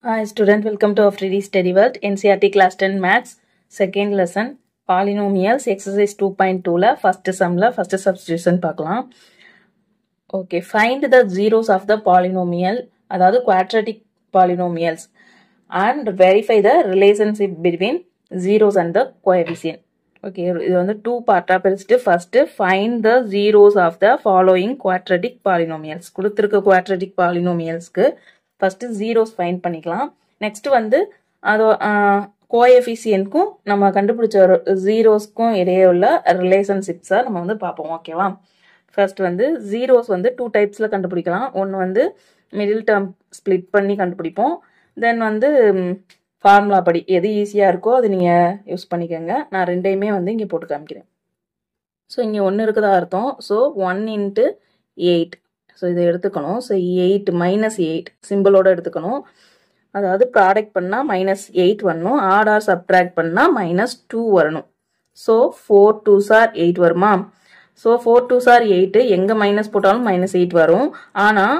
Hi student, welcome to our free study world. NCERT class 10 maths second lesson polynomials exercise 2.2 la first sum la first substitution பார்க்கலாம். Okay, find the zeros of the polynomial அதாவது quadratic polynomials and verify the relationship between zeros and the coefficient. Okay, இது வந்து two part பிரிச்சிட்டு first find the zeros of the following quadratic polynomials. கொடுத்திருக்க quadratic polynomialsக்கு first zeros find பண்ணிக்கலாம். next வந்து அது கோஎஃபிஷியன்ட்க்கும் நம்ம கண்டுபிடிச்ச zeros-க்கும் இடையே உள்ள relationships-அ நம்ம வந்து பார்ப்போம். ஓகேவா? ஃபர்ஸ்ட் வந்து zeros வந்து two typesல கண்டுபிடிக்கலாம். ஒன்று வந்து middle term split பண்ணி கண்டுபிடிப்போம். தென் வந்து ஃபார்முலா படி எது ஈஸியாக இருக்கோ அது நீங்கள் யூஸ் பண்ணிக்கோங்க. நான் ரெண்டையுமே வந்து இங்கே போட்டு காமிக்கிறேன். ஸோ இங்கே ஒன்று இருக்குதா அர்த்தம். ஸோ 1 × 8. ஸோ இதை எடுத்துக்கணும். ஸோ 8 -8 சிம்பிளோட எடுத்துக்கணும். அதாவது ப்ராடக்ட் பண்ணால் -8 வரணும். ஆட் ஆர் சப்ட்ராக்ட் பண்ணால் -2 வரணும். ஸோ 4 2s are 8 வருமா? ஸோ 4 2s are 8 எங்கே மைனஸ் போட்டாலும் -8 வரும். ஆனால்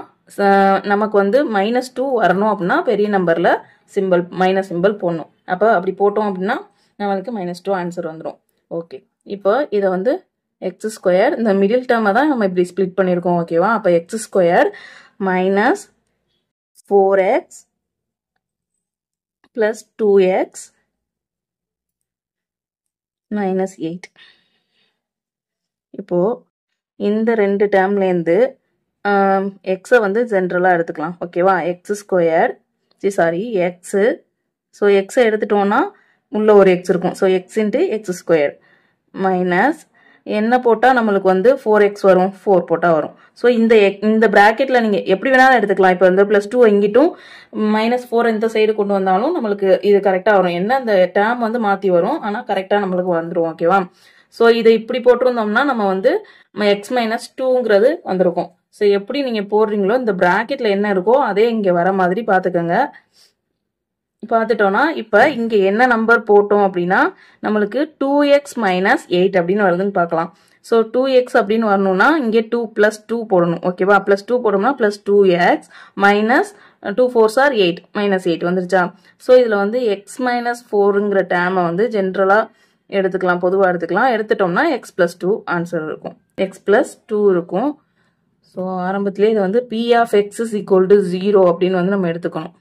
நமக்கு வந்து -2 வரணும் அப்படின்னா பெரிய நம்பரில் சிம்பிள் மைனஸ் சிம்பிள் போடணும். அப்போ அப்படி போட்டோம் அப்படின்னா நம்மளுக்கு -2 ஆன்சர் வந்துடும். ஓகே, இப்போ இதை வந்து எக்ஸ் ஸ்கொயர் இந்த மிடில் டேர்மை தான் நம்ம இப்படி ஸ்ப்ளிட் பண்ணியிருக்கோம். ஓகேவா? அப்போ எக்ஸ் ஸ்கொயர் -4x + 2x - 8. இப்போ இந்த ரெண்டு டேர்ம்லேருந்து எக்ஸை வந்து ஜென்ரலாக எடுத்துக்கலாம். ஓகேவா? X square x. ஸோ எக்ஸை எடுத்துட்டோம்னா உள்ள ஒரு எக்ஸ் இருக்கும். So X × X square minus என்ன போட்டால் நம்மளுக்கு வந்து 4x வரும், 4 போட்டால் வரும். ஸோ இந்த ப்ராக்கெட்டில் நீங்கள் எப்படி வேணாலும் எடுத்துக்கலாம். இப்போ வந்து +2 இங்கிட்டும் -4 இந்த சைடு கொண்டு வந்தாலும் நம்மளுக்கு இது கரெக்டாக வரும். என்ன அந்த டேர்ம் வந்து மாற்றி வரும், ஆனால் கரெக்டாக நம்மளுக்கு வந்துடும். ஓகேவா? ஸோ இதை இப்படி போட்டிருந்தோம்னா நம்ம வந்து x - 2ங்கிறது வந்திருக்கும். ஸோ எப்படி நீங்கள் போடுறீங்களோ இந்த ப்ராக்கெட்டில் என்ன இருக்கோ அதே இங்கே வர மாதிரி பார்த்துக்கோங்க. பார்த்துட்டோன்னா இப்போ இங்கே என்ன நம்பர் போட்டோம் அப்படின்னா நம்மளுக்கு 2x - 8 அப்படின்னு வருதுன்னு பார்க்கலாம். ஸோ 2x அப்படின்னு வரணும்னா இங்கே 2 + 2 போடணும். ஓகேவா? +2 போடணும்னா +2x -2 4s are 8 -8 வந்துருச்சா? ஸோ இதில் வந்து x - 4ங்கிற டேர்மை வந்து ஜென்ரலாக எடுத்துக்கலாம், பொதுவாக எடுத்துக்கலாம். எடுத்துட்டோம்னா x + 2 ஆன்சர் இருக்கும். x + 2 இருக்கும். ஸோ ஆரம்பத்திலே இது வந்து p of x = 0 அப்படின்னு வந்து நம்ம எடுத்துக்கணும்.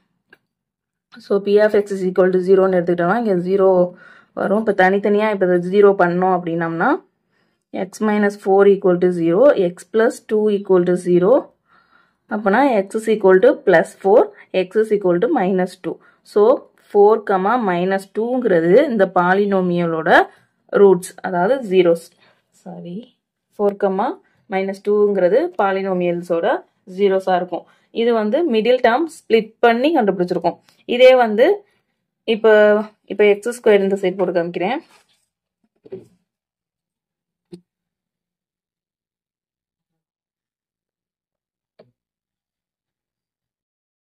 ஸோ p of x = 0ன்னு எடுத்துக்கிட்டோம்னா இங்கே 0 வரும். இப்போ தனித்தனியாக இப்போ 0 பண்ணோம் அப்படின்னம்னா x - 4 = 0, x + 2 = 0. அப்போனா x = +4, x = -2. ஸோ 4, -2ங்கிறது இந்த பாலினோமியலோட ரூட்ஸ், அதாவது ஜீரோஸ். 4, -2ங்கிறது பாலினோமியல்ஸோட ஜீரோஸாக இருக்கும். இது வந்து மிடில் டேர்ம் ஸ்ப்ளிட் பண்ணி கண்டுபிடிச்சிருக்கோம். இதே வந்து இப்போ எக்ஸ் ஸ்கொயர் இந்த சைட் போட்டு காமிக்கிறேன்.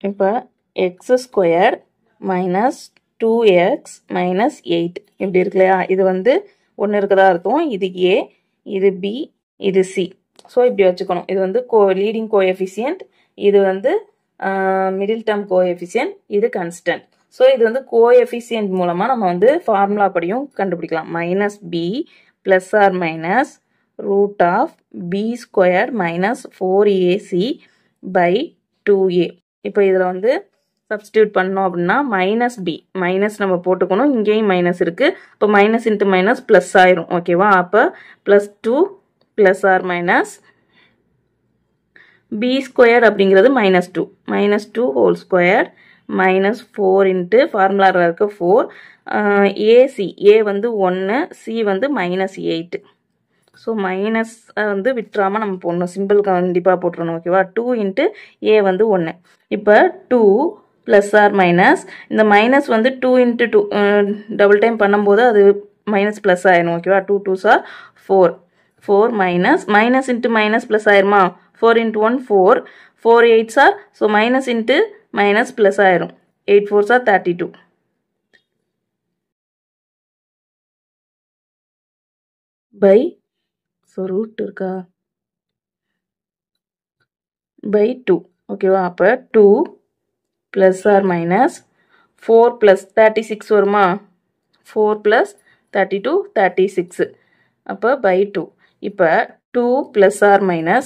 இப்போ எக்ஸ் ஸ்கொயர் -2x - 8 இப்படி இருக்கு இல்லையா? இது வந்து ஒன்று இருக்குதா இருக்கும். இது ஏ, இது பி, இது சி. ஸோ இப்படி வச்சுக்கணும். இது வந்து லீடிங் கோஎஃபிஷியன்ட், இது வந்து மிடில் டேர்ம் கோஎஃபிஷியன்ட், இது கன்ஸ்டன்ட். ஸோ இது வந்து கோஎஃபிஷியன்ட் மூலமாக நம்ம வந்து ஃபார்முலா படியும் கண்டுபிடிக்கலாம். -b ± √b² - 4ac/2a. இப்போ இதில் வந்து சப்ஸ்டியூட் பண்ணோம் அப்படின்னா -b மைனஸ் நம்ம போட்டுக்கணும். இங்கேயும் மைனஸ் இருக்குது. இப்போ -× +, ஆயிரும். ஓகேவா? அப்போ +2 ± b² அப்படிங்கிறது -2 -2² -4 ஃபார்முலாவில் இருக்க 4 ac a வந்து 1, c வந்து -8. ஸோ மைனஸ் வந்து விட்டுறாமல் நம்ம போடணும். சிம்பிள் கண்டிப்பாக போட்டுருணும். ஓகேவா? 2 × a வந்து 1. இப்போ 2 ± இந்த மைனஸ் வந்து 2 × 2 டபுள் டைம் பண்ணும்போது அது -+ ஆயிரும். ஓகேவா? 2 2s are 4 4 - + ஆயிருமா? 4 × 1 4 4 8s are ஸோ -+ ஆயிரும். 8 4s are 32 by so root இருக்கா by 2. ஓகேவா? அப்போ 2 plus or minus 4 plus 36 வருமா 4 plus 32 36 அப்போ by 2 இப்போ 2 plus or minus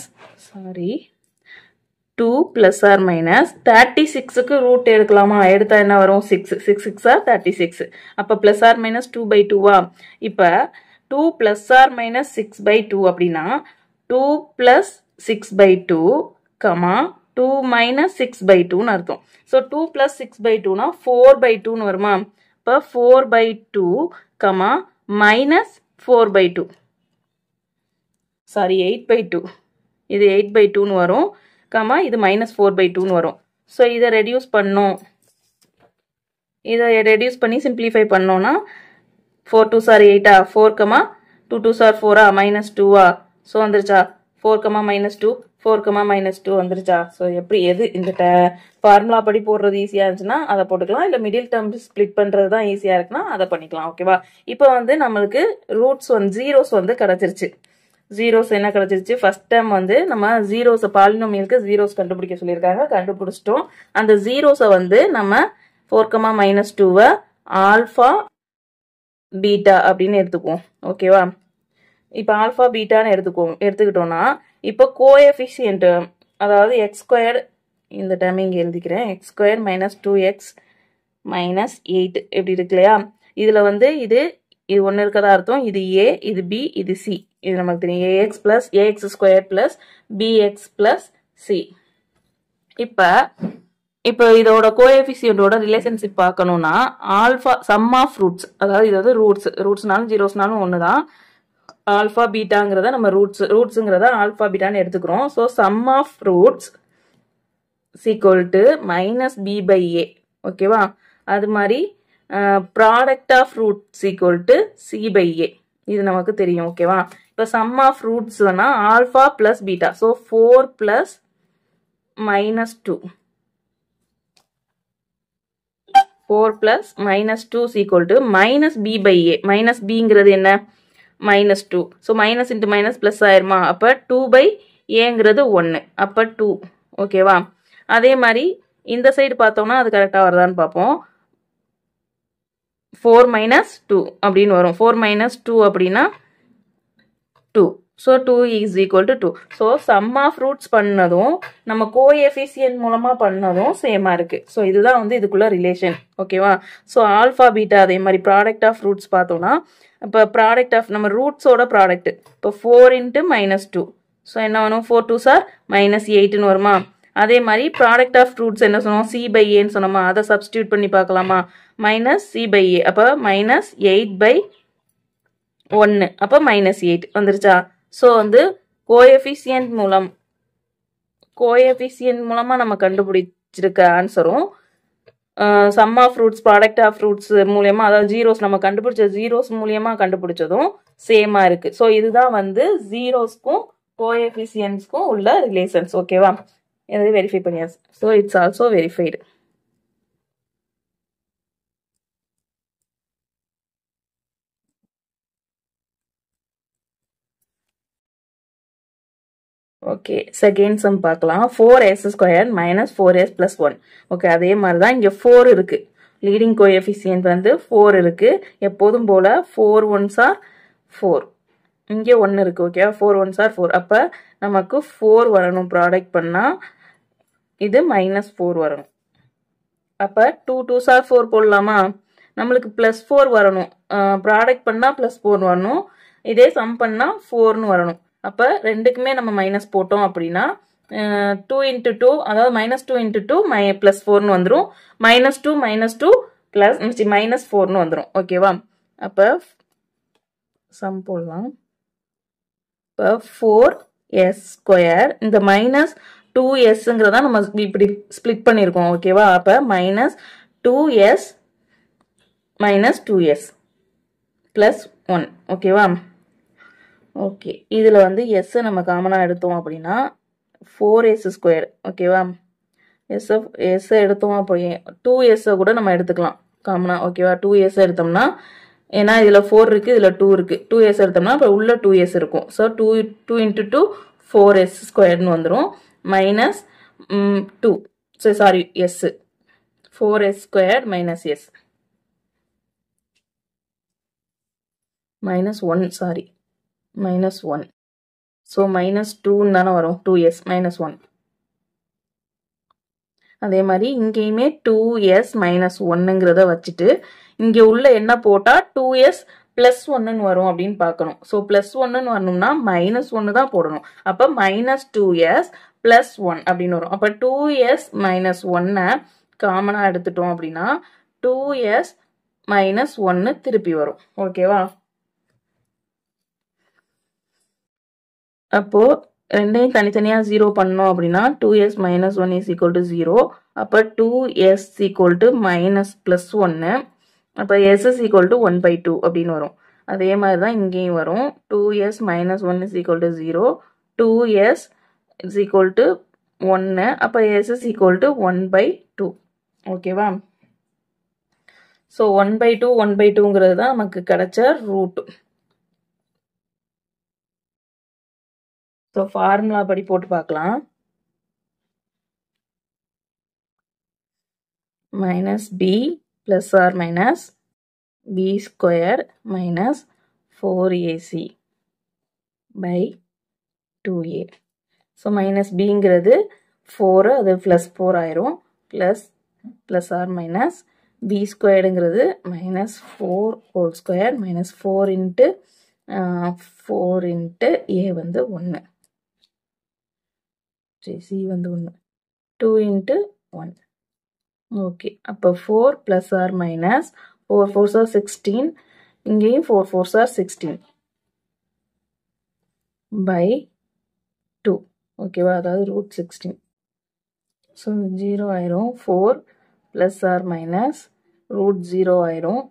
2 plus or minus 36க்கு root எடுக்கலாமா எடுத்தா என்ன வரும் 6 6 6 36 அப்போ plus or minus 2 by 2 இப்போ 2 plus or minus 6 by 2 அப்படின்னா 2 plus 6 by 2 2 minus 6 by 2 னு அர்த்தம் so 2 plus 6 by 2 னா 4 by 2 னு வருமா இப்போ 4 by 2 minus 4 by 2 8 by 2 இது 8 by 2 னு வரும் இது minus 4 by 2 னு வரும் so இதை ரெடியூஸ் பண்ணோம் இதை ரெடியூஸ் பண்ணி சிம்பிளிஃபை பண்ணோம்னா 4 2s are 8 4 2 2s are 4 minus 2 so வந்துருச்சா 4 minus 2 4 minus 2 வந்துருச்சா so எப்படி எது இந்த ஃபார்முலா படி போடுறது ஈஸியா இருந்துச்சுன்னா அதை போட்டுக்கலாம் இல்ல மிடில் டேர்ம் ஸ்ப்ளிட் பண்றது தான் ஈஸியா இருக்குன்னா அதை பண்ணிக்கலாம் ஓகேவா இப்போ வந்து நம்மளுக்கு ரூட்ஸ் ஜீரோஸ் வந்து கிடைச்சிருச்சு ஜீரோஸ் என்ன கிடைச்சிருச்சு ஃபர்ஸ்ட் டைம் வந்து நம்ம ஜீரோஸ் பாலினோமியலுக்கு ஜீரோஸ் கண்டுபிடிக்க சொல்லியிருக்காங்க கண்டுபிடிச்சிட்டோம் அந்த ஜீரோஸை வந்து நம்ம 4 minus 2 ஆல்பா பீட்டா அப்படின்னு எடுத்துக்குவோம் ஓகேவா இப்போ ஆல்பா பீட்டான்னு எடுத்துக்கிட்டோம்னா இப்போ கோஎஃபிஷியன்ட் அதாவது எக்ஸ் ஸ்கொயர் இந்த டைம் இங்கே எழுதிக்கிறேன் X square minus 2x minus 8 எப்படி இருக்கு இல்லையா இதில் வந்து இது ஒன்று இருக்கதா அர்த்தம் இது ஏ இது பி இது சி இது நமக்கு தெரியும் a x plus a x square plus b x plus c இப்போ இதோட கோஎஃபிஷியன்டோட ரிலேஷன்ஷிப் பார்க்கணும்னா ஆல்ஃபா சம் ஆஃப் ரூட்ஸ் அதாவது இது வந்து ரூட்ஸ்னாலும் ஜீரோஸ்னாலும் ஒன்று தான் ஆல்ஃபா பீட்டாங்கிறத நம்ம ரூட்ஸுங்கிறத ஆல்ஃபா பீட்டான்னு எடுத்துக்கிறோம் so sum of roots equal to minus B by A ஓகேவா அது மாதிரி product of roots equal to C by A இது நமக்கு தெரியும் ஓகேவா இப்போ சம் ஆஃப் ரூட்ஸ்னா alpha plus beta so 4 plus minus 2 4 plus minus 2 is equal to minus b by a. Minus b ங்கிறது என்ன? minus 2. So, minus into minus plus ஆயிருமா? அப்ப 2 by a ங்கிறது 1. அப்ப 2. ஓகேவா? அதே மாதிரி இந்த சைடு பார்த்தோம்னா அது கரெக்டா வருதான்னு பார்ப்போம். 4 minus 2 அப்படின்னு வரும். 4 minus 2 அப்படின்னா 2. So, 2 is equal to 2. So, sum of roots பண்ணதும் நம்ம coefficient மூலமா பண்ணதும் சேமா இருக்கு. So, இதுதான் வந்து இதுக்குள்ள relation. ஓகேவா? So, alpha, beta அதே மாதிரி product of roots பார்த்தோம்னா இப்போ product of நம்ம rootsோட product. இப்போ 4 into minus 2. So, என்ன வரும்? 4 2s are minus 8 வருமா? அதே மாதிரி product of roots என்ன சொன்னோம்? C by A ன்னு சொன்னோமா? அதை substitute பண்ணி பார்க்கலாமா? minus C by A. அப்போ minus 8 by 1. அப்போ minus 8 வந்துருச்சா? So, வந்து கோஎஃபிஷியன்ட் மூலமா நம்ம கண்டுபிடிச்சிருக்க ஆன்சரும் sum of roots product of roots மூலமா அதாவது ஜீரோஸ் நம்ம கண்டுபிடிச்ச ஜீரோஸ் மூலமா கண்டுபிடிச்சதும் சேமா இருக்கு. ஸோ இதுதான் வந்து ஜீரோஸ்க்கும் கோஎஃபிஷியன்ட்ஸ்க்கும் உள்ள ரிலேஷன்ஸ். ஓகேவா? இதை வெரிஃபை பண்ணியாச்சு. So it's also verified. Okay, second sum பார்க்கலாம். 4s square minus 4s plus 1. Okay, அதே மாதிரி தான் இங்கே 4 இருக்கு. லீடிங் கோஎஃபிஷியன்ட் வந்து 4 இருக்கு. எப்போதும் போல 4 1s are 4. இங்கே 1 இருக்கு. Okay, 4 1s are 4. அப்போ நமக்கு 4 வரணும். ப்ராடக்ட் பண்ணா இது மைனஸ் 4 வரணும். அப்போ 2 2s are 4 போடலாமா? நம்மளுக்கு பிளஸ் 4 வரணும். ப்ராடக்ட் பண்ணா பிளஸ் 4 வரணும். இதே சம் பண்ணா 4ன்னு வரணும். அப்போ ரெண்டுக்குமே நம்ம மைனஸ் போட்டோம் அப்படின்னா 2 into 2 அதாவது மைனஸ் 2 into 2 பிளஸ் 4ன்னு வந்துடும். -2 பிளஸ் மைனஸ் 4ன்னு வந்துடும். ஓகேவா? அப்போ சம் போடலாம். இப்போ 4s ஸ்கொயர் இந்த மைனஸ் 2sங்கிறதா நம்ம இப்படி ஸ்பிளிட் பண்ணியிருக்கோம். ஓகேவா? அப்போ minus 2s minus 2s plus 1. ஓகேவா? ஓகே, இதில் வந்து எஸ் நம்ம காமனாக எடுத்தோம் அப்படின்னா 4s ஸ்கொயர். ஓகேவா? எஸ் எடுத்தோம் அப்படி 2s கூட நம்ம எடுத்துக்கலாம் காமனாக. ஓகேவா? 2s எடுத்தோம்னா ஏன்னா இதில் 4 இருக்குது, இதில் 2 இருக்குது. 2s எடுத்தோம்னா இப்போ உள்ள 2s இருக்கும். ஸோ 2 into 2 4s ஸ்கொயர்னு வந்துடும். Minus 2 sorry S 4s squared minus s. minus 1, sorry. minus 1. So, minus 2 தானே வரும். 2s minus 1. அதே மாதிரி இங்கேயுமே 2s minus 1ங்கிறத வச்சுட்டு இங்கே உள்ள என்ன போட்டா 2s plus 1ன்னு வரும் அப்படின்னு பார்க்கணும். ஸோ plus 1ன்னு வரணும்னா minus 1 தான் போடணும். அப்போ minus 2s plus 1 அப்படின்னு வரும். அப்போ 2s minus 1 காமனாக எடுத்துட்டோம் அப்படின்னா 2s minus 1 திருப்பி வரும். ஓகேவா? அப்போ ரெண்டையும் தனித்தனியா 0 பண்ணோம் அப்படின்னா 2s minus 1 is equal to 0. அப்போ 2s equal to minus plus 1. அப்போ s is equal to 1 by 2 அப்படின்னு வரும். அதே மாதிரி தான் இங்கேயும் வரும். 2s minus 1 is equal to 0. 2s is equal to 1. அப்போ s is equal to 1 by 2. ஓகேவா? ஸோ 1 by 2 1 by 2ங்கிறது தான் நமக்கு கிடைச்ச ரூட். ஸோ ஃபார்முலா படி போட்டு பார்க்கலாம். minus b plus or minus b squared minus 4ac by 2a. So minus bங்கிறது 4 அது plus 4 ஆயிரும் plus or minus b squaredங்கிறது minus 4 whole square minus 4 into 4 into a வந்து 1. c வந்து 1. 2 into 1. ஓகே. அப்போ 4 plus or minus 4 4s are 16. இங்கேயும் 4 4s are 16 by 2. ஓகேவா? அதாவது root 16. So 0 ஆயிரும். 4 plus or minus root 0 ஆயிரும்.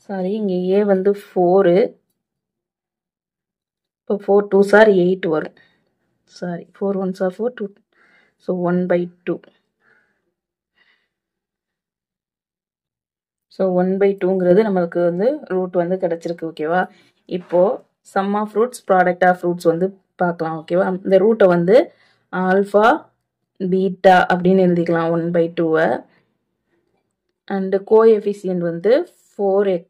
சாரி, இங்கே a வந்து 4. இப்போ 4 2s are 8 வரும். Sorry, 4 1s are 4 2. So 1 by 2. So 1 by 2ங்கிறது நம்மளுக்கு வந்து ரூட் வந்து கிடைச்சிருக்கு. ஓகேவா? இப்போ sum of roots product of roots வந்து பார்க்கலாம். ஓகேவா? இந்த ரூட்டை வந்து ஆல்ஃபா பீட்டா அப்படின்னு எழுதிக்கலாம் 1 by 2. அண்டு கோஎஃபிஷியன்ட் வந்து 4x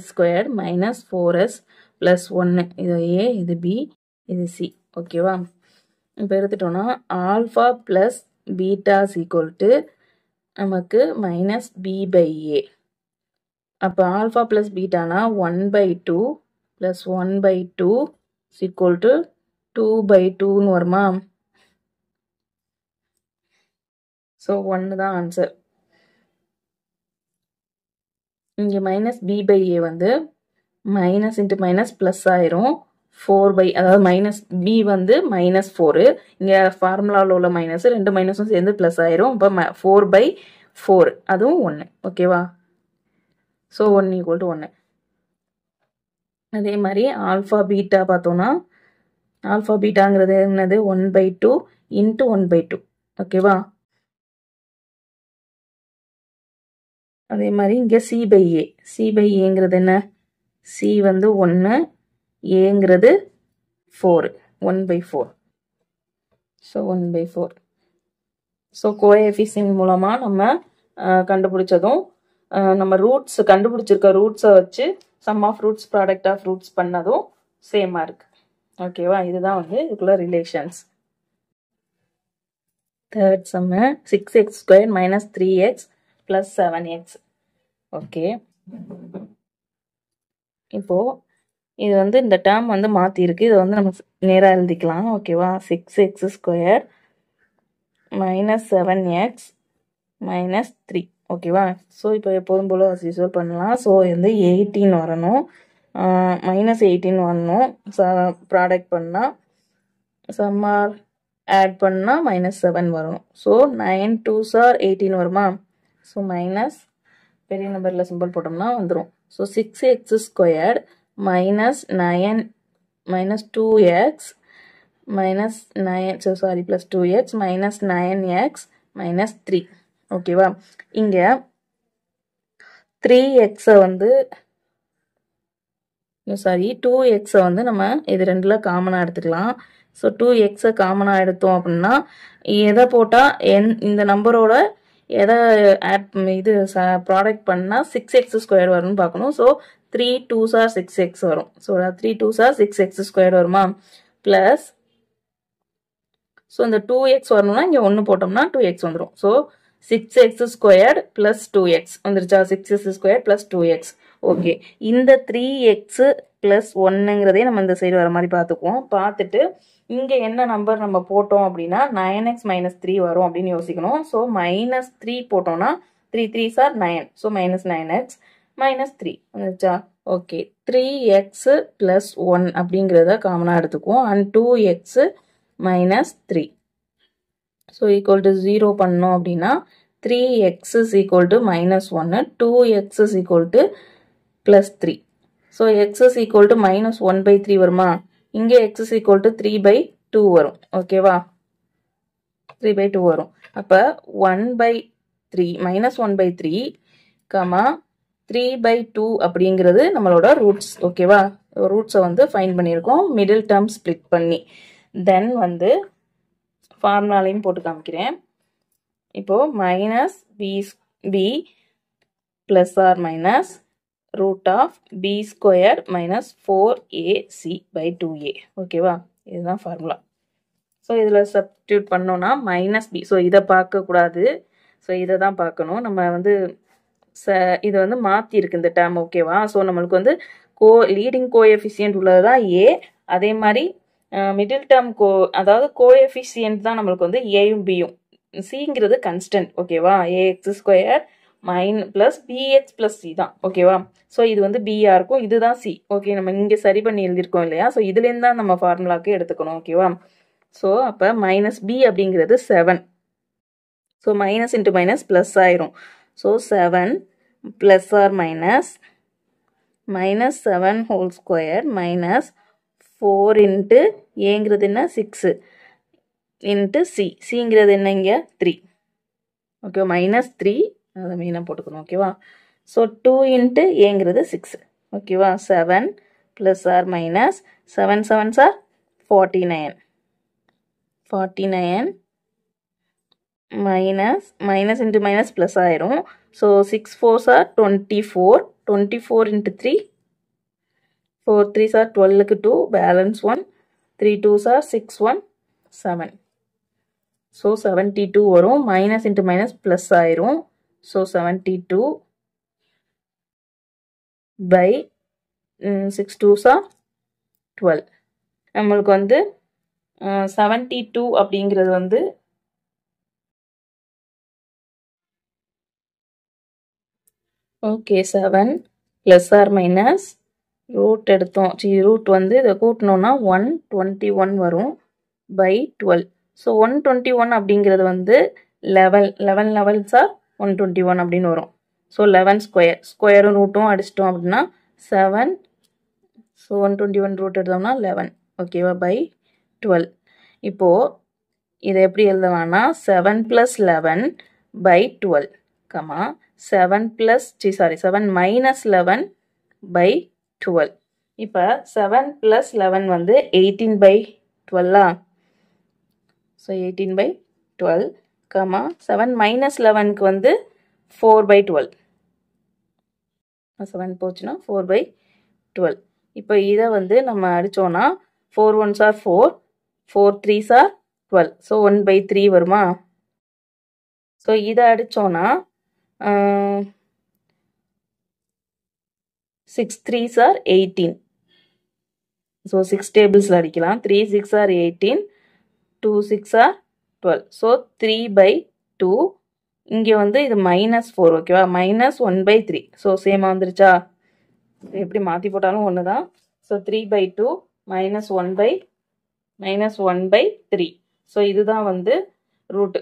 squared minus 4s plus 1. இது a, இது b, இது c. ஓகேவா? இப்போ எடுத்துட்டோம்னா alpha plus beta is equal to நமக்கு மைனஸ் b by a. அப்போ alpha plus பீட்டானா 1 by 2 plus 1 by 2 is equal to 2 by 2ன்னு வருமா? ஸோ 1 தான் ஆன்சர். இங்கே மைனஸ் b by a வந்து மைனஸ் இன்ட்டு மைனஸ் ப்ளஸ் ஆயிரும். 4 by, அதாவது மைனஸ் b வந்து minus 4. இங்கே ஃபார்முலாவில் உள்ள மைனஸ் ரெண்டு மைனஸும் சேர்ந்து ப்ளஸ் ஆயிரும். இப்போ 4 by 4 அதுவும் 1. ஓகேவா? So 1 equal to 1. அதே மாதிரி ஆல்ஃபா பீட்டா பார்த்தோன்னா ஆல்ஃபா பீட்டாங்கிறது என்னது 1 by 2 இன்ட்டு 1 by 2. ஓகேவா? அதே மாதிரி இங்கே C by A. C by ஏங்கிறது என்ன? சி வந்து 1, ஏங்கிறது 4. 1 by 4. So 1 by 4. So coefficient மூலமாக நம்ம கண்டுபிடிச்சதும் நம்ம ரூட்ஸ் கண்டுபிடிச்சிருக்க ரூட்ஸை வச்சு sum of roots product of roots பண்ணதும் சேமாக இருக்கு. ஓகேவா? இதுதான் வந்து இதுக்குள்ள relations. Third sum 6x squared minus 3x plus 7x. Okay. இப்போ இது வந்து இந்த டேர்ம் வந்து மாற்றிருக்கு. இதை வந்து நம்ம நேராக எழுதிக்கலாம். ஓகேவா? 6x squared minus 7x minus 3. ஓகேவா? ஸோ இப்போ எப்போதும் போல் as usual பண்ணலாம். ஸோ வந்து 18 வரணும், மைனஸ் 18 வரணும். ப்ராடக்ட் பண்ணால் சம்மார் ஆட் பண்ணால் மைனஸ் 7 வரணும். ஸோ 9 2s are 18 வருமா? ஸோ மைனஸ் பெரிய நம்பரில் சிம்பிள் போட்டோம்னா வந்துடும். So 6x squared minus 9 minus 2x minus 9, so sorry, plus 2x minus 9x minus 3. ஓகேவா? இங்கே 3x வந்து சாரி 2x வந்து நம்ம இது ரெண்டில் காமனாக எடுத்துக்கலாம். ஸோ 2x காமனாக எடுத்தோம் அப்படின்னா எதை போட்டால் இந்த நம்பரோட எதை ஆட் இது ப்ராடக்ட் பண்ணால் 6x² வரும்னு பார்க்கணும். ஸோ 3 2s are 6x வரும். ஸோ 3 2s are 6x² வருமா, ப்ளஸ் ஸோ இந்த 2x வரணும்னா இங்கே 1 போட்டோம்னா 2x வந்துடும். ஸோ 6x² + 2x வந்துருச்சா, 6x² + 2x. ஓகே, இந்த 3x + 1ங்கிறதே நம்ம இந்த சைடு வர மாதிரி பார்த்துக்குவோம். பார்த்துட்டு இங்கே என்ன நம்பர் நம்ம போட்டோம் அப்படின்னா 9x - 3 வரும் அப்படின்னு யோசிக்கணும். ஸோ -3 போட்டோம்னா 3 3s are 9. ஸோ -9x - 3 வந்துருச்சா. ஓகே, 3x + 1 அப்படிங்கிறத காமனாக எடுத்துக்குவோம். And 2x - 3. So equal to 0 பண்ணோம் அப்படின்னா 3x = -1, 2x = +3. ஸோ x = -1/3 வருமா, இங்கே x = 3/2 வரும். ஓகேவா, 3/2 வரும். அப்போ 1/3 -1/3, 3/2 அப்படிங்கிறது நம்மளோட ரூட்ஸ். ஓகேவா, ரூட்ஸை வந்து ஃபைண்ட் பண்ணியிருக்கோம் மிடில் டேர்ம் ஸ்ப்ளிட் பண்ணி. தென் வந்து ஃபார்முலாலையும் போட்டு காமிக்கிறேன். இப்போது -b + or -√(b² - 4ac/2a). ஓகேவா, இதுதான் ஃபார்முலா. ஸோ இதில் சப்ஸ்டியூட் பண்ணோன்னா -b. ஸோ இதை பார்க்கக்கூடாது, ஸோ இதை தான் பார்க்கணும். நம்ம வந்து இதை வந்து மாற்றிருக்கு இந்த டேர்ம். ஓகேவா, ஸோ நம்மளுக்கு வந்து லீடிங் கோஎஃபிஷியன்ட் உள்ளது தான் a. அதே மாதிரி மிடில் டேர்ம் அதாவது கோஎஃபிஷியன்ட் தான் நம்மளுக்கு வந்து ஏயும் பியும். சிங்கிறது கன்ஸ்டன்ட். ஓகேவா, ax² + bx + c தான். ஓகேவா, ஸோ இது வந்து பிஆ இருக்கும், இதுதான் சி. ஓகே, நம்ம இங்கே சரி பண்ணி எழுதியிருக்கோம் இல்லையா, ஸோ இதுலேருந்து தான் நம்ம ஃபார்முலாவுக்கு எடுத்துக்கணும். ஓகேவா, ஸோ அப்போ -b அப்படிங்கிறது 7. So minus into minus plus ஆயிரும். ஸோ 7 + or -7² -4 இன்ட்டு ஏங்கிறது என்ன 6 இன்ட்டு சிங்கிறது என்ன இங்கே 3. ஓகே, -3 அதை மெயினாக போட்டுக்கணும். ஓகேவா, ஸோ 2 இன்ட்டு ஏங்கிறது 6. ஓகேவா, 7 + or -7 7s are 49. 49 minus into minus plus ஆயிரும். So 6 4s are 24. 24 into 3, 4 3s are 12க்கு 2, பேலன்ஸ் 1, 3 2s are 6 1 7. ஸோ 72 வரும். மைனஸ் இன்ட்டு மைனஸ் ப்ளஸ் ஆயிரும். So 72 by 6 2s are 12. நம்மளுக்கு வந்து 72 அப்படிங்கிறது வந்து ஓகே 7 + or ரூட் எடுத்தோம். ரூட் வந்து இதை கூட்டினோன்னா 121 வரும் by 12. ஸோ 121 அப்படிங்கிறது வந்து 11 levels are 121 அப்படின்னு வரும். ஸோ 11² ஸ்கொயரும் ரூட்டும் அடிச்சிட்டோம் அப்படின்னா 7. ஸோ 121 ரூட் எடுத்தோம்னா 11. ஓகேவா, by 12. இப்போது இதை எப்படி எழுதலாம்னா 7 + 11 by 12, 7 - 11 by 12. இப்போ 7 + 11 வந்து 18 by 12. ஸோ 18 by 12, 7 - 11க்கு வந்து 4 by 12. 7 போச்சுன்னா 4 by 12. இப்போ இதை வந்து நம்ம அடித்தோன்னா 4 1s are 4, 4 3s are 12. So 1/3 வருமா. ஸோ இதை அடித்தோன்னா 6 3s are 18. ஸோ 6 டேபிள்ஸில் அடிக்கலாம். 3 6 are 18, 2 6 are 12. ஸோ 3/2. இங்கே வந்து இது -4. ஓகேவா, -1/3. ஸோ சேமாக வந்துருச்சா, எப்படி மாற்றி போட்டாலும் ஒன்று தான். ஸோ 3/2 -1/3. ஸோ இதுதான் வந்து ரூட்.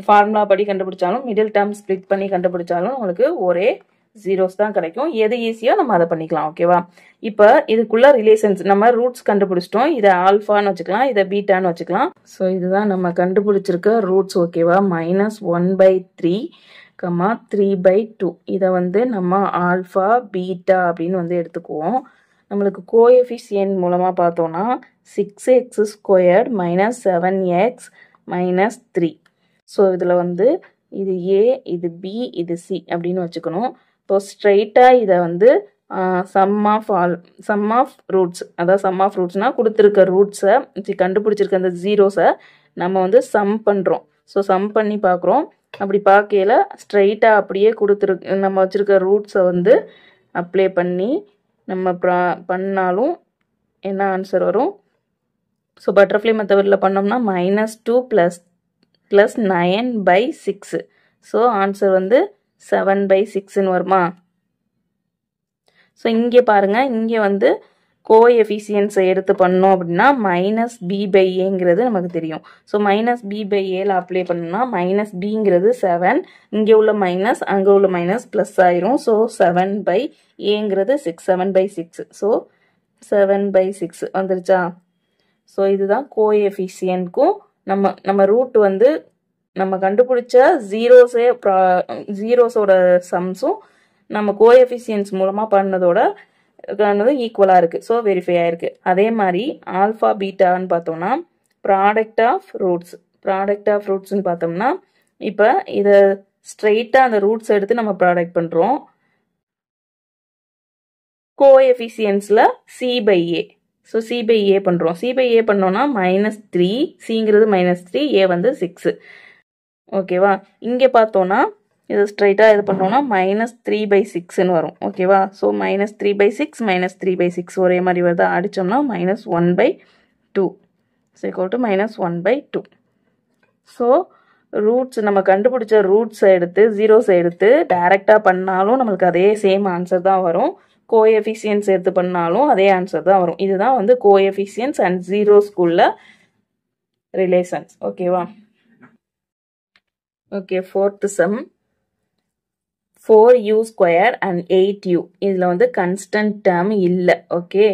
ஃபார்முலா படி கண்டுபிடிச்சாலும் மிடில் டேர்ம் ஸ்ப்ளிட் பண்ணி கண்டுபிடிச்சாலும் உங்களுக்கு ஒரே ஜீரோஸ் தான் கிடைக்கும். எது ஈஸியோ நம்ம அதை பண்ணிக்கலாம். ஓகேவா, இப்போ இதுக்குள்ள ரிலேஷன்ஸ் நம்ம ரூட்ஸ் கண்டுபிடிச்சிட்டோம். இதை ஆல்ஃபான்னு வச்சுக்கலாம், இதை பீட்டான்னு வச்சுக்கலாம். ஸோ இதுதான் நம்ம கண்டுபிடிச்சிருக்க ரூட்ஸ். ஓகேவா, -1/3, 3/2. இதை வந்து நம்ம ஆல்ஃபா பீட்டா அப்படின்னு வந்து எடுத்துக்குவோம். நம்மளுக்கு கோஎஃபிஷியன்ட் மூலமாக பார்த்தோன்னா 6x² - 7x - 3. ஸோ இதில் வந்து இது ஏ, இது பி, இது சி அப்படின்னு வச்சுக்கணும். இப்போ ஸ்ட்ரைட்டாக இதை வந்து சம் ஆஃப் ரூட்ஸ், அதாவது சம் ஆஃப் ரூட்ஸ்னால் கொடுத்துருக்க ரூட்ஸை கண்டுபிடிச்சிருக்க அந்த ஜீரோஸை நம்ம வந்து சம் பண்ணுறோம். ஸோ சம் பண்ணி பார்க்குறோம். அப்படி பார்க்கையில் ஸ்ட்ரைட்டாக அப்படியே நம்ம வச்சுருக்க ரூட்ஸை வந்து அப்ளை பண்ணி நம்ம பண்ணாலும் என்ன ஆன்சர் வரும்? ஸோ பட்டர்ஃப்ளை மெத்தடில் பண்ணோம்னா -2 + 9/6. ஸோ ஆன்சர் வந்து 7/6ன்னு வருமா? ஸோ இங்கே பாருங்கள், இங்கே வந்து கோஎஃபிஷியன்ஸை எடுத்து பண்ணோம் அப்படின்னா -b/aங்கிறது நமக்கு தெரியும். ஸோ -b/aல அப்ளை பண்ணோம்னா -bங்கிறது 7, இங்கே உள்ள மைனஸ் அங்கே உள்ள மைனஸ் ப்ளஸ் ஆயிரும். ஸோ 7/aங்கிறது 6, 7/6. ஸோ 7/6 வந்துருச்சா? ஸோ இதுதான் கோஎஃபிஷியன்ட்க்கும் நம்ம ரூட் வந்து நம்ம கண்டுபிடிச்ச ஜீரோஸோட சம்ஸும் நம்ம கோஎஃபிஷியன்ஸ் மூலமாக பண்ணதோட ஈக்குவலாக இருக்குது. ஸோ வெரிஃபை ஆயிருக்கு. அதே மாதிரி ஆல்ஃபா பீட்டான்னு பார்த்தோம்னா ப்ராடக்ட் ஆஃப் ரூட்ஸ்ன்னு பார்த்தோம்னா இப்போ இதை ஸ்ட்ரெயிட்டாக அந்த ரூட்ஸ் எடுத்து நம்ம ப்ராடக்ட் பண்ணுறோம். கோஎஃபிஷியன்ஸில் c/a. ஸோ c/a பண்ணுறோம். c/a பண்ணோன்னா -3, cங்கிறது -3, a வந்து 6. ஓகேவா? இங்கே பார்த்தோன்னா இது ஸ்ட்ரைட்டாக இது பண்ணோன்னா -3/6ன்னு வரும். ஓகேவா? ஸோ -3/6 -3/6 ஒரே மாதிரி வருது. அடித்தோம்னா -1/2 -1/2. ஸோ ரூட்ஸ் நம்ம கண்டுபிடிச்ச ரூட்ஸை எடுத்து ஜீரோஸை எடுத்து டைரெக்டாக பண்ணாலும் நம்மளுக்கு அதே சேம் ஆன்சர் தான் வரும். கோஎஃபிஷியன்ஸ் எடுத்து பண்ணாலும் அதே ஆன்சர் தான் வரும். இதுதான் வந்து கோஎஃபிஷியன்ஸ் அண்ட் ஜீரோஸ்குள்ள ரிலேஷன்ஸ். ஓகேவா? Okay, 4th sum 4u² and 8u. இதில் வந்து கன்ஸ்டன்ட் டேர்ம் இல்லை. ஓகே,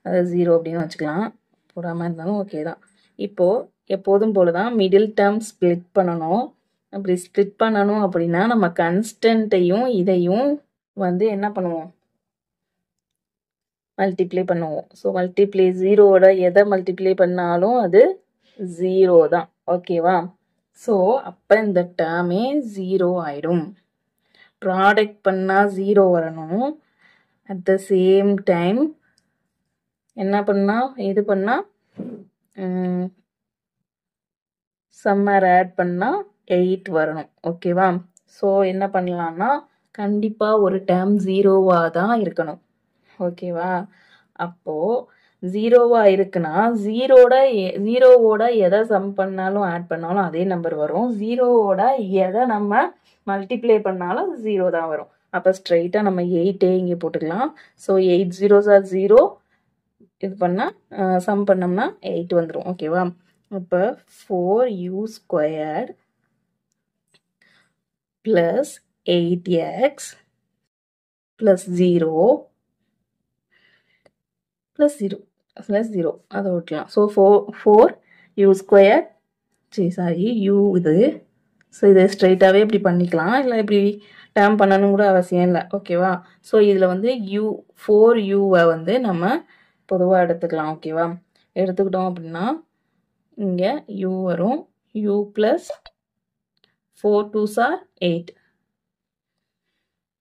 அது 0 அப்படின்னு வச்சுக்கலாம். போடாமல் இருந்தாலும் ஓகே தான். இப்போது எப்போதும் போல தான் மிடில் டேர்ம் ஸ்ப்ளிட் பண்ணணும். அப்படி ஸ்ப்ளிட் பண்ணணும் அப்படின்னா நம்ம கன்ஸ்டன்ட்டையும் இதையும் வந்து என்ன பண்ணுவோம்? மல்டிப்ளை பண்ணுவோம். ஸோ மல்டிப்ளை 0வோட எதை மல்டிப்ளை பண்ணாலும் அது 0 தான். ஓகேவா? ஸோ அப்போ இந்த டேர்மே 0 ஆயிடும். ப்ராடக்ட் பண்ணால் 0 வரணும். அட் த சேம் டைம் என்ன பண்ணால் இது பண்ணால் சம்மர் ஆட் பண்ணால் 8 வரணும். ஓகேவா? ஸோ என்ன பண்ணலான்னா கண்டிப்பாக ஒரு டேர்ம் 0வாக தான் இருக்கணும். ஓகேவா? அப்போது 0வாக இருக்குன்னா ஜீரோவோட எதை சம் பண்ணாலும் ஆட் பண்ணாலும் அதே நம்பர் வரும். 0வோட எதை நம்ம மல்டிப்ளை பண்ணாலும் 0 தான் வரும். அப்போ ஸ்ட்ரைட்டாக நம்ம 8 இங்கே போட்டுக்கலாம். So 8 zeros are 0. இது பண்ணால் சம் பண்ணோம்னா 8 வந்துடும். ஓகேவா? அப்போ 4u² + 8x + 0 + 0 அதை விட்டலாம். ஸோ 4u², u இது. ஸோ இதை ஸ்ட்ரைட்டாகவே இப்படி பண்ணிக்கலாம், இல்லை இப்படி டேர்ம் பண்ணணும் கூட அவசியம் இல்லை. ஓகேவா? ஸோ இதில் வந்து 4uவை வந்து நம்ம பொதுவாக எடுத்துக்கலாம். ஓகேவா? எடுத்துக்கிட்டோம் அப்படின்னா இங்கே u வரும். u + 4 2s are 8,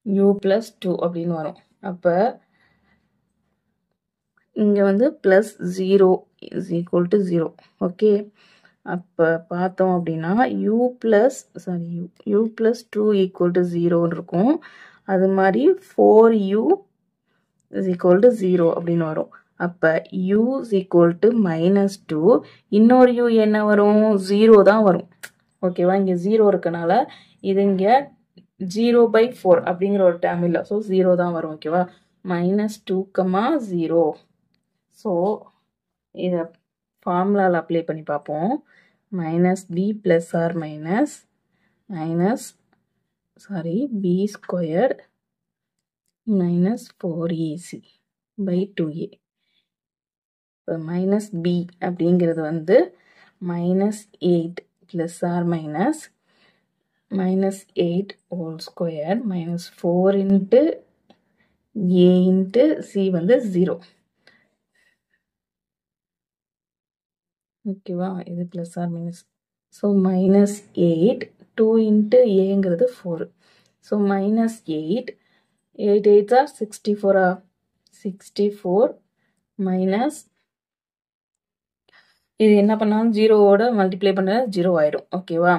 u + 2 அப்படின்னு வரும். அப்போ இங்கே வந்து +0 = 0. ஓகே, அப்போ பார்த்தோம் அப்படின்னா u + 2 = 0 இருக்கும். அது மாதிரி 4u = 0 அப்படின்னு வரும். அப்போ u = -2, இன்னொரு u என்ன வரும்? 0 தான் வரும். ஓகேவா? இங்கே 0 இருக்கனால இது இங்கே 0/4 அப்படிங்கிற ஒரு டேர்ம் இல்லை. ஸோ 0 தான் வரும். ஓகேவா? -2, 0. ஸோ இதை ஃபார்முலாவில் அப்ளை பண்ணி பார்ப்போம். -b + or b² - 4ac/2a. இப்போ -b அப்படிங்கிறது வந்து -8 + or -8 whole square -4 × a × c வந்து 0. ஓகேவா? இது +or - so -8 2 into aங்கிறது 4. So minus 8. 8 8s are 64. 64 minus இது என்ன பண்ணாலும் 0 ஓட மல்டிப்ளை பண்ண 0 ஆயிடும். ஓகேவா?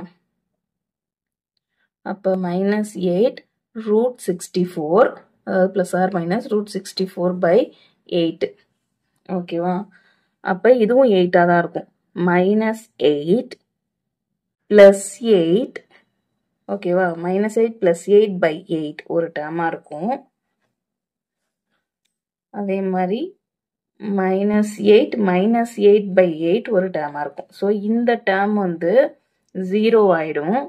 அப்போ minus 8 root 64, அதாவது plus or minus root 64 by 8. ஓகேவா? அப்போ இதுவும் 8 தான் இருக்கும். minus 8 plus 8. ஓகேவா? minus 8 plus 8 by 8 ஒரு டேர்மா இருக்கும். அதே மாதிரி minus 8 minus 8 by 8 ஒரு டேர்மா இருக்கும். ஸோ இந்த டேர்ம் வந்து 0 ஆயிடும்.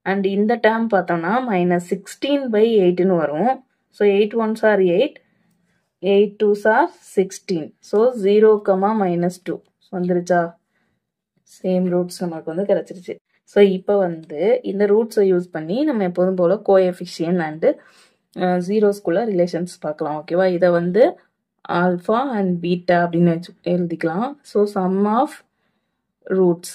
அண்ட் இந்த டேர்ம் பார்த்தோம்னா minus 16 by 8ன்னு வரும். So 8 1s are 8, 8 2s are 16. So 0, minus 2 வந்துருச்சா? சேம் ரூட்ஸ் நமக்கு வந்து கிடைச்சிருச்சு. ஸோ இப்போ வந்து இந்த ரூட்ஸை யூஸ் பண்ணி நம்ம எப்போதும் போல் கோஎஃபிஷியன்ட் அண்டு ஜீரோஸ்குள்ள ரிலேஷன்ஸ் பார்க்கலாம். ஓகேவா? இதை வந்து ஆல்ஃபா அண்ட் பீட்டா அப்படின்னு எழுதிக்கலாம். So sum of roots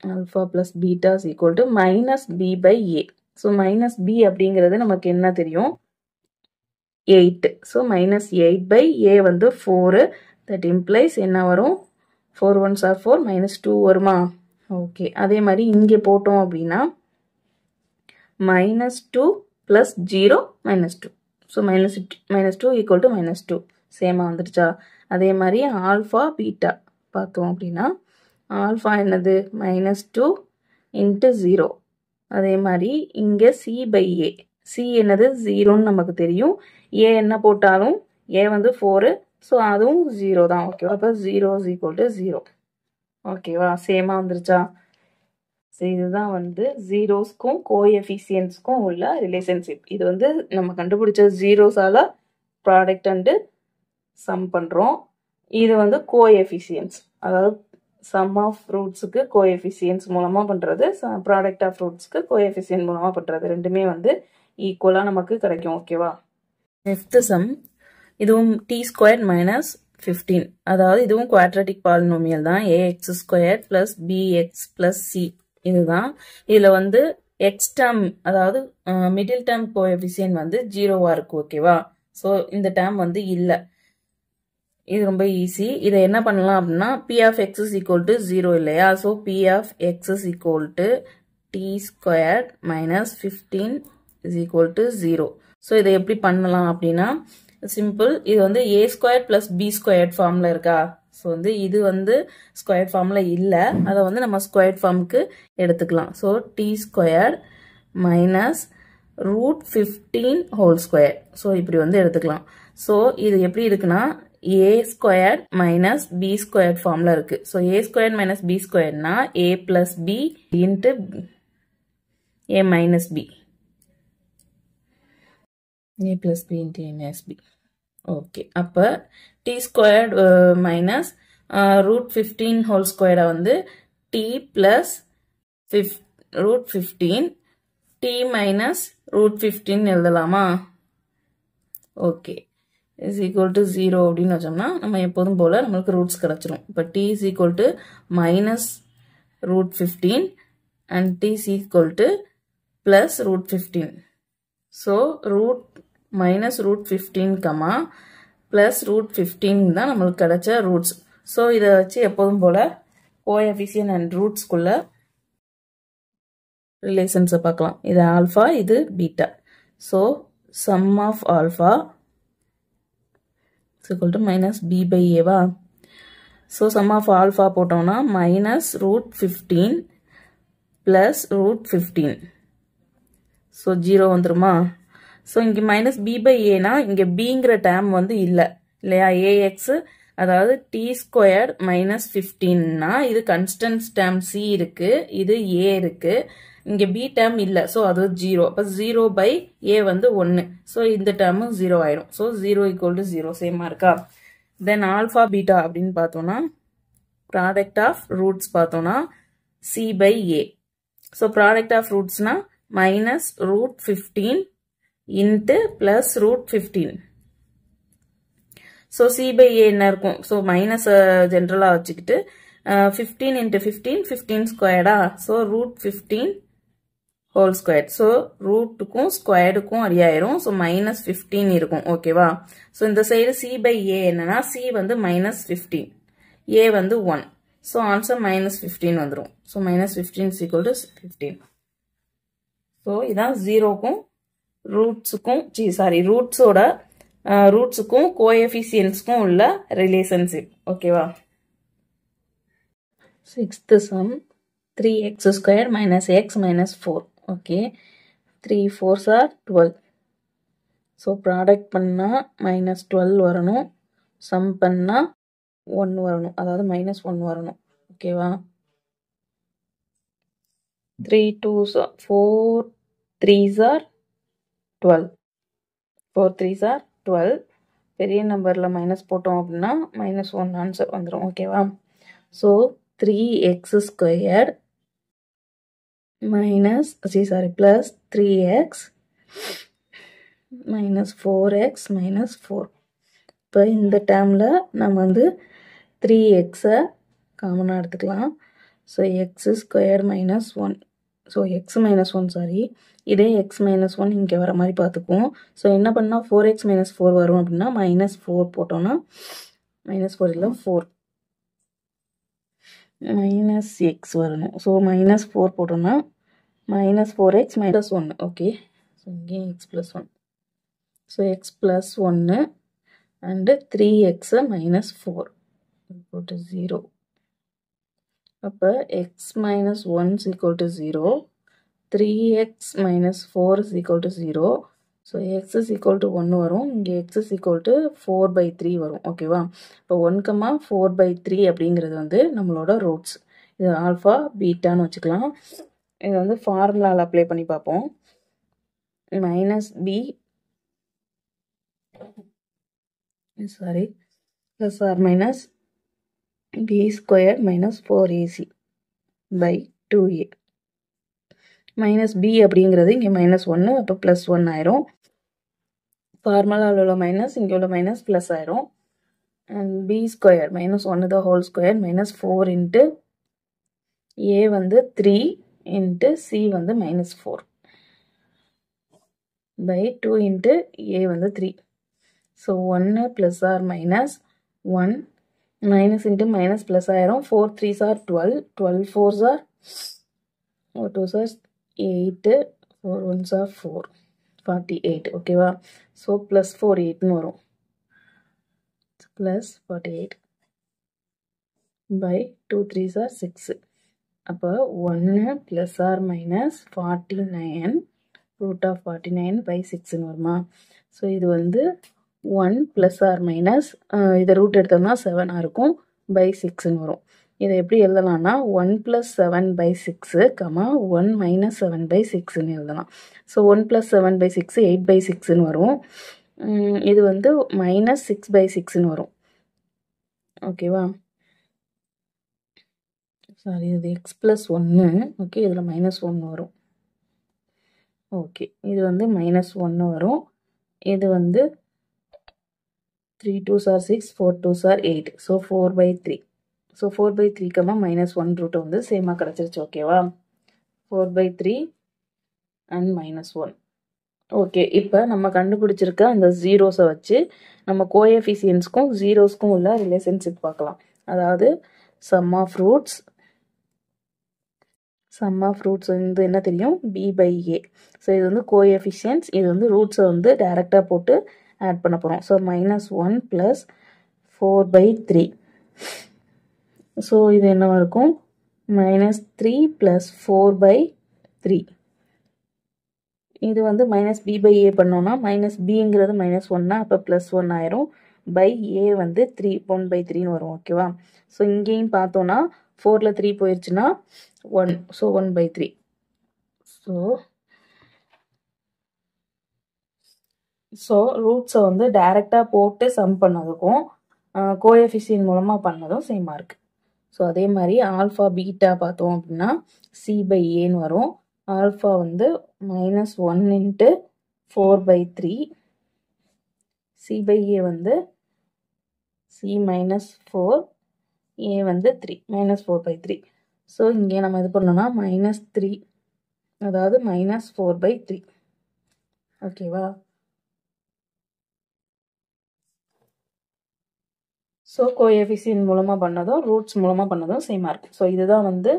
alpha plus beta is equal to minus B by a. So minus b அப்படிங்கிறது நமக்கு என்ன தெரியும்? 8. ஸோ மைனஸ் 8 பை ஏ வந்து 4. தட் இம்ப்ளைஸ் என்ன வரும்? 4 1s are 4, minus 2 வருமா? ஓகே. அதே மாதிரி இங்கே போட்டோம் அப்படின்னா minus 2 plus 0 minus 2. So minus 2 equal to minus 2. சேமாக வந்துடுச்சா? அதே மாதிரி ஆல்ஃபா பீட்டா பார்த்தோம் அப்படின்னா ஆல்ஃபா என்னது? minus 2 into 0. அதே மாதிரி இங்கே சி பை ஏ. சி என்னது? 0ன்னு நமக்கு தெரியும். ஏ என்ன போட்டாலும் ஏ வந்து 4. ஸோ அதுவும் 0 தான். ஓகேவா? அப்போ 0 is equal to 0. ஓகேவா? சேமாக வந்துருச்சா? ஸோ இதுதான் வந்து ஜீரோஸ்க்கும் கோஎஃபிஷியன்ட்ஸ்க்கும் உள்ள ரிலேஷன்ஷிப். இது வந்து நம்ம கண்டுபிடிச்ச ஜீரோஸால் ப்ராடக்ட் அண்டு சம் பண்ணுறோம். இது வந்து கோஎஃபிஷியன்ட்ஸ், அதாவது சம் ஆஃப் ரூட்ஸுக்கு கோஎஃபிஷியன்ட்ஸ் மூலமாக பண்ணுறது, ப்ராடக்ட் ஆஃப் ரூட்ஸ்க்கு கோஎஃபிஷியன்ட் மூலமாக பண்ணுறது, ரெண்டுமே வந்து ஈக்குவலாக நமக்கு கிடைக்கும். ஓகேவா? நெக்ஸ்ட் சம், இதுவும் டி ஸ்கொயர் மைனஸ் 15, அதாவது இதுவும் குவாட்ரட்டிக் பாலினோமியல் தான். A x square plus b x plus c. இதுதான். இதில் வந்து எக்ஸ் டேர்ம், அதாவது மிடில் டேர்ம் கோஎஃபிஷியன்ட் வந்து 0வா இருக்கு. ஓகேவா? ஸோ இந்த டேர்ம் வந்து இல்லை. இது ரொம்ப ஈஸி. இதை என்ன பண்ணலாம் அப்படின்னா p of x is equal to 0 இல்லையா? So p of x is equal to t square minus 15 is equal to 0. So இதை எப்படி பண்ணலாம் அப்படின்னா சிம்பிள். இது வந்து a square plus b square ஃபார்ம்ல இருக்கா? ஸோ வந்து இது வந்து ஸ்கொயர் ஃபார்ம்ல இல்லை. அதை வந்து நம்ம ஸ்கொயர் ஃபார்முக்கு எடுத்துக்கலாம். So d square minus root 15 whole square. So இப்படி வந்து எடுத்துக்கலாம். ஸோ இது எப்படி இருக்குன்னா a square minus b square ஃபார்ம்ல இருக்கு. So a square minus b ஸ்கொயர்னா a plus b into a minus b. a plus b into a minus b. Okay. அப்போ d squared minus root 15 whole ஸ்கொயரை வந்து d plus root 15 d minus root 15 எழுதலாமா? Okay. Is equal to 0 அப்படின்னு வச்சோம்னா நம்ம எப்போதும் போல் நம்மளுக்கு ரூட்ஸ் கிடச்சிரும். இப்போ t is equal to minus root 15 and t is equal to plus root 15. So root minus root 15 comma plus root 15 தான் நம்மளுக்கு கிடைச்ச ரூட்ஸ். ஸோ இதை வச்சு எப்போதும் போல் கோஎஃபிஷியன்ட் அண்ட் ரூட்ஸ்குள்ள ரிலேஷன்ஸை பார்க்கலாம். இது ஆல்ஃபா, இது beta. So sum of alpha equal to minus b by a வா? ஸோ சம் ஆஃப் ஆல்ஃபா போட்டோம்னா minus root 15 plus root 15. So 0 வந்துருமா? ஸோ இங்கே மைனஸ் பி பை ஏனா இங்கே பிங்கிற டேர்ம் வந்து இல்லை இல்லையா? ஏஎக்ஸ், அதாவது டி ஸ்கொயர் மைனஸ் 15னா இது கன்ஸ்டன்ட் டேர்ம் சி இருக்கு, இது ஏ இருக்கு, இங்கே பி டேர்ம் இல்லை. ஸோ அது 0. அப்போ 0 பை ஏ வந்து 1. ஸோ இந்த டேர்மும் 0 ஆயிடும். ஸோ 0 ஈக்குவல் டு 0 சேமா இருக்கா? தென் ஆல்ஃபா பீட்டா அப்படின்னு பார்த்தோம்னா ப்ராடக்ட் ஆஃப் ரூட்ஸ் பார்த்தோம்னா c by a. So product of ரூட்ஸ்னா minus root 15 into plus root 15. So c by a என்ன இருக்கும்? ஸோ மைனஸ் ஜென்ரலாக வச்சுக்கிட்டு 15 இன்ட்டு 15 15 ஸ்கொயர்டா? So root 15 whole square. So ரூட்டுக்கும் ஸ்கொயர்டுக்கும் அடி ஆயிரும். ஸோ -15 இருக்கும். ஓகேவா? ஸோ இந்த சைடு சி பை ஏ என்னன்னா சி வந்து -15, ஏ வந்து 1. ஸோ ஆன்சர் -15 வந்துடும். So -15 is equal to 15. So இதான் ஜீரோக்கும் ரூட்ஸுக்கும் ரூட்ஸுக்கும் கோஎஃபிஷியன்ட்ஸ்க்கும் உள்ள ரிலேஷன்ஷிப். ஓகேவா? 6th sum 3x squared minus x minus 4. Okay, 3 4s are 12. So product பண்ணால் -12 வரணும், சம் பண்ணால் 1 வரணும், அதாவது -1 வரணும். ஓகேவா? 3 2s 4 3s are 12. 4 3s are 12. பெரிய நம்பரில் மைனஸ் போட்டோம் அப்படின்னா -1 ஆன்சர் வந்துடும். ஓகேவா? So 3x squared plus 3x minus 4x minus 4. இப்போ இந்த டேர்மில் நம்ம வந்து 3xஐ காமனாக எடுத்துக்கலாம். So x squared minus 1. So x minus 1 sorry, இதே x minus 1 இங்கே வர மாதிரி பார்த்துக்குவோம். ஸோ என்ன பண்ணால் 4x minus 4 வரும் அப்படின்னா -4 போட்டோன்னா -4 இல்லை 4 -x வரணும். ஸோ -4 போட்டோன்னா -4x minus 1. ஓகே, ஸோ இங்கே x plus 1. So x plus 1 and 3x minus 4 equal to 0. அப்போ x minus 1 is equal to 0. 3x minus 4 is equal to 0. So x is equal to 1 வரும். இங்கே x is equal to 4/3 வரும். ஓகேவா? இப்போ 1,4/3 அப்படிங்கிறது வந்து நம்மளோட ரூட்ஸ். இது ஆல்ஃபா பீட்டான்னு வச்சுக்கலாம். இது வந்து ஃபார்முலாவில் அப்ளை பண்ணி பார்ப்போம். plus or minus b squared minus 4ac by 2a. Minus b அப்படிங்கிறது இங்கே -1, அப்போ +1 ஆயிரும். ஃபார்முலாவில் உள்ள மைனஸ் இங்கே உள்ள மைனஸ் ப்ளஸ் ஆயிரும். And b square -1 the whole square minus 4 into a வந்து 3 into c வந்து -4 by 2 into a வந்து 3. So 1 plus or minus 1 minus into minus plus ஆயிரும். 4 3s are 12, 12 4s are 4 2s are 8, 4 1s are 4, 48. ஓகேவா? So plus 48ன்னு வரும். Plus 48 by 2 3s are 6. அப்போ 1 plus or minus 49 root of 49 by 6ன்னு வருமா? So இது வந்து 1 plus or minus இதை root எடுத்தோம்னா 7 இருக்கும், by 6ன்னு வரும். இதை எப்படி எழுதலாம்னா 1 plus 7 by 6, 1 minus 7 by 6ன்னு எழுதலாம். ஸோ 1 plus 7 by 6 8 by 6ன்னு வரும். இது வந்து -6 by 6ன்னு வரும். ஓகேவா? சாரி, இது x plus 1. ஓகே, இதில் -1 வரும். ஓகே, இது வந்து -1 வரும். இது வந்து 3 2s are 6, 4 2s are 8. So 4/3. So 4/3, -1 root வந்து சேமாக கிடச்சிருச்சு. ஓகேவா? 4/3 அண்ட் -1. ஓகே, இப்போ நம்ம கண்டுபிடிச்சிருக்க அந்த ஜீரோஸை வச்சு நம்ம கோஎஃபிஷியன்ட்ஸ்க்கும் ஜீரோஸ்க்கும் உள்ள ரிலேஷன்ஷிப் பார்க்கலாம். அதாவது சம் ஆஃப் ரூட்ஸ் வந்து என்ன தெரியும்? b/a. ஸோ இது வந்து கோஎஃபிஷியன்ட்ஸ், இது வந்து ரூட்ஸை வந்து டைரெக்டாக போட்டு ஆட் பண்ண போகிறோம். ஸோ -1 + 4/3. ஸோ இது என்னவா இருக்கும்? -3 + 4/3. இது வந்து -b/a பண்ணோன்னா -bங்கிறது -1, அப்போ +1 ஆயிரும். by a வந்து 3 1/3ன்னு வரும். ஓகேவா? ஸோ இங்கேயும் பார்த்தோன்னா 4ல் 3 போயிடுச்சுன்னா 1. ஸோ 1/3. ஸோ ரூட்ஸை வந்து டைரெக்டாக போட்டு சம் பண்ணதுக்கும் கோஎஃபிஷியன்ட் மூலமாக பண்ணதும் சேமாக இருக்குது. ஸோ அதே மாதிரி ஆல்ஃபா பீட்டா பார்த்தோம் அப்படின்னா c/aன்னு வரும். ஆல்ஃபா வந்து -1 × 4/3, c/a வந்து c -4, a வந்து 3, -4/3. ஸோ இங்கே நம்ம இது பண்ணோம்னா -3 அதாவது -4/3. ஓகேவா? ஸோ கோஎஃபிஷியன்ட் மூலமாக பண்ணதும் ரூட்ஸ் மூலமாக பண்ணதும் சேமாக இருக்கும். ஸோ இதுதான் வந்து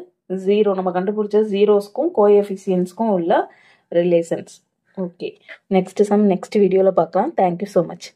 0 நம்ம கண்டுபிடிச்ச ஜீரோஸ்க்கும் கோஎஃபிஷியன்ட்ஸ்க்கும் உள்ள relations. Okay, next sum next வீடியோவில் பார்க்கலாம். Thank you so much.